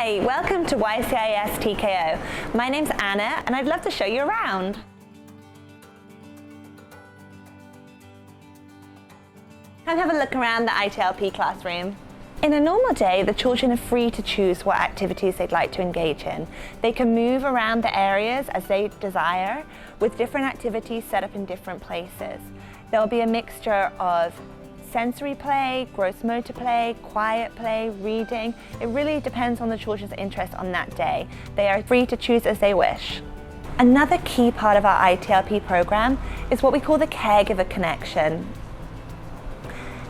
Hi, welcome to YCIS TKO. My name's Anna and I'd love to show you around. Come have a look around the ITLP classroom. In a normal day, the children are free to choose what activities they'd like to engage in. They can move around the areas as they desire, with different activities set up in different places. There'll be a mixture of sensory play, gross motor play, quiet play, reading. It really depends on the children's interest on that day. They are free to choose as they wish. Another key part of our ITLP program is what we call the caregiver connection.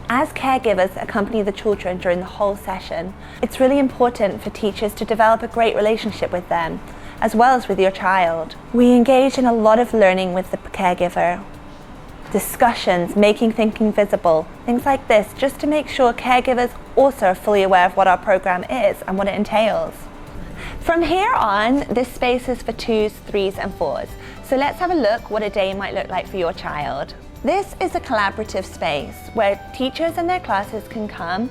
As caregivers accompany the children during the whole session, it's really important for teachers to develop a great relationship with them, as well as with your child. We engage in a lot of learning with the caregiver. Discussions, making thinking visible, things like this, just to make sure caregivers also are fully aware of what our program is and what it entails. From here on, this space is for 2s, 3s and 4s. So let's have a look what a day might look like for your child. This is a collaborative space where teachers and their classes can come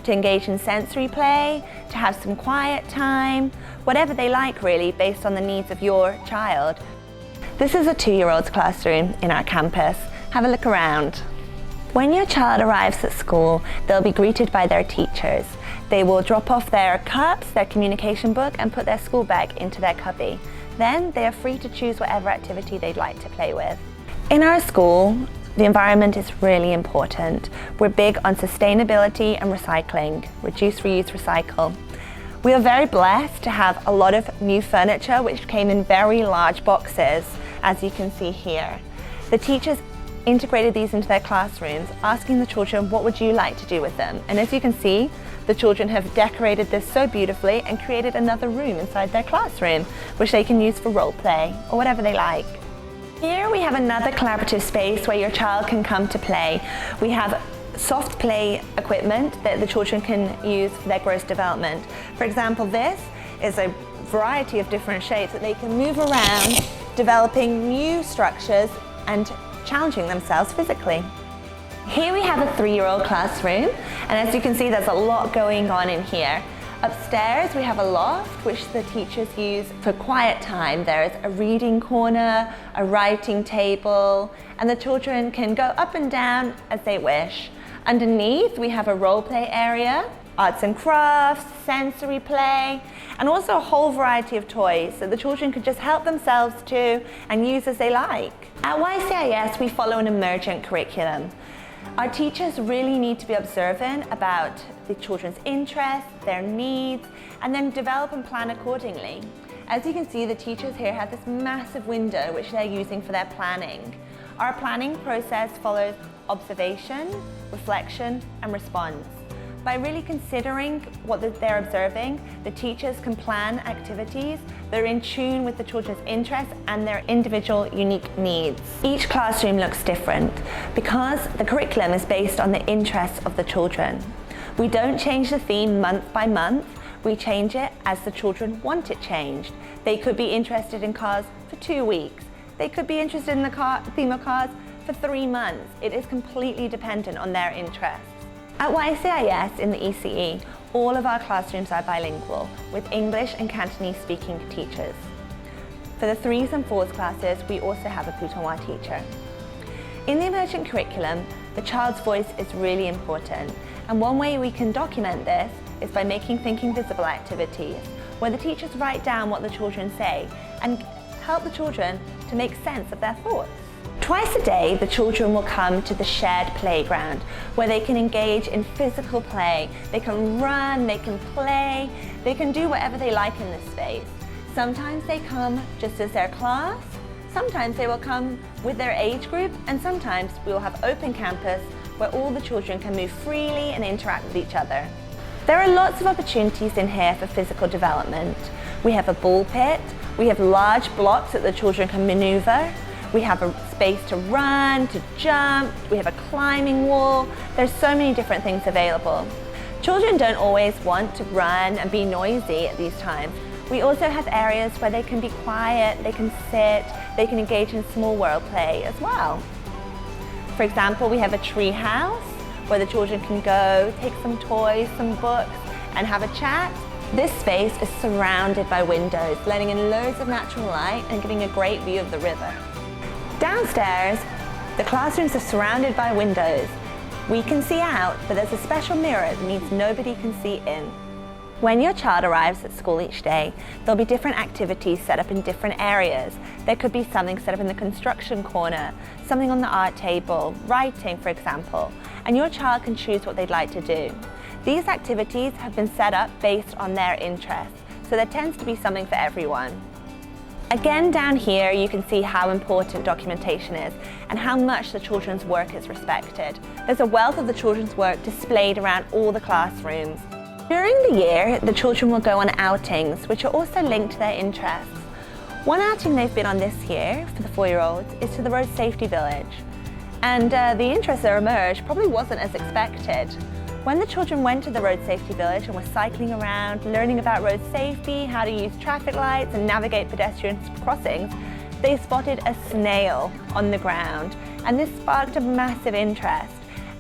to engage in sensory play, to have some quiet time, whatever they like really, based on the needs of your child. This is a 2-year-old's classroom in our campus. Have a look around. When your child arrives at school, they'll be greeted by their teachers. They will drop off their cups, their communication book, and put their school bag into their cubby. Then they are free to choose whatever activity they'd like to play with. In our school, the environment is really important. We're big on sustainability and recycling, reduce, reuse, recycle. We are very blessed to have a lot of new furniture which came in very large boxes, as you can see here. The teachers integrated these into their classrooms, asking the children, what would you like to do with them? And as you can see, the children have decorated this so beautifully and created another room inside their classroom, which they can use for role play or whatever they like. Here we have another collaborative space where your child can come to play. We have soft play equipment that the children can use for their gross development. For example, this is a variety of different shapes that they can move around, developing new structures and challenging themselves physically. Here we have a 3-year-old classroom, and as you can see, there's a lot going on in here. Upstairs we have a loft which the teachers use for quiet time. There's a reading corner, a writing table, and the children can go up and down as they wish. Underneath we have a role play area, arts and crafts, sensory play, and also a whole variety of toys that the children could just help themselves to and use as they like. At YCIS we follow an emergent curriculum. Our teachers really need to be observant about the children's interests, their needs, and then develop and plan accordingly. As you can see, the teachers here have this massive window which they're using for their planning. Our planning process follows observation, reflection, and response. By really considering what they're observing, the teachers can plan activities that are in tune with the children's interests and their individual unique needs. Each classroom looks different because the curriculum is based on the interests of the children. We don't change the theme month by month, we change it as the children want it changed. They could be interested in cars for 2 weeks. They could be interested in the theme of cars for 3 months. It is completely dependent on their interests. At YCIS in the ECE, all of our classrooms are bilingual, with English and Cantonese speaking teachers. For the 3s and 4s classes, we also have a Putonghua teacher. In the Emergent curriculum, the child's voice is really important, and one way we can document this is by making thinking visible activities, where the teachers write down what the children say and help the children to make sense of their thoughts. Twice a day, the children will come to the shared playground where they can engage in physical play. They can run, they can play, they can do whatever they like in this space. Sometimes they come just as their class, sometimes they will come with their age group, and sometimes we will have open campus where all the children can move freely and interact with each other. There are lots of opportunities in here for physical development. We have a ball pit, we have large blocks that the children can maneuver. We have a space to run, to jump, we have a climbing wall. There's so many different things available. Children don't always want to run and be noisy at these times. We also have areas where they can be quiet, they can sit, they can engage in small world play as well. For example, we have a tree house where the children can go, take some toys, some books, and have a chat. This space is surrounded by windows, letting in loads of natural light and giving a great view of the river. Downstairs, the classrooms are surrounded by windows. We can see out, but there's a special mirror that means nobody can see in. When your child arrives at school each day, there'll be different activities set up in different areas. There could be something set up in the construction corner, something on the art table, writing, for example, and your child can choose what they'd like to do. These activities have been set up based on their interests, so there tends to be something for everyone. Again, down here, you can see how important documentation is and how much the children's work is respected. There's a wealth of the children's work displayed around all the classrooms. During the year, the children will go on outings, which are also linked to their interests. One outing they've been on this year, for the 4-year-olds, is to the Road Safety Village. And the interest that emerged probably wasn't as expected. When the children went to the Road Safety Village and were cycling around, learning about road safety, how to use traffic lights and navigate pedestrian crossings, they spotted a snail on the ground. And this sparked a massive interest.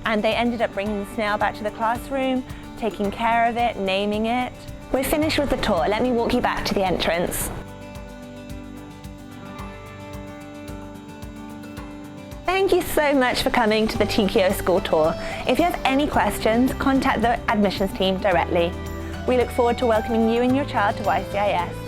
And they ended up bringing the snail back to the classroom, taking care of it, naming it. We're finished with the tour. Let me walk you back to the entrance. Thank you so much for coming to the TKO school tour. If you have any questions, contact the admissions team directly. We look forward to welcoming you and your child to YCIS.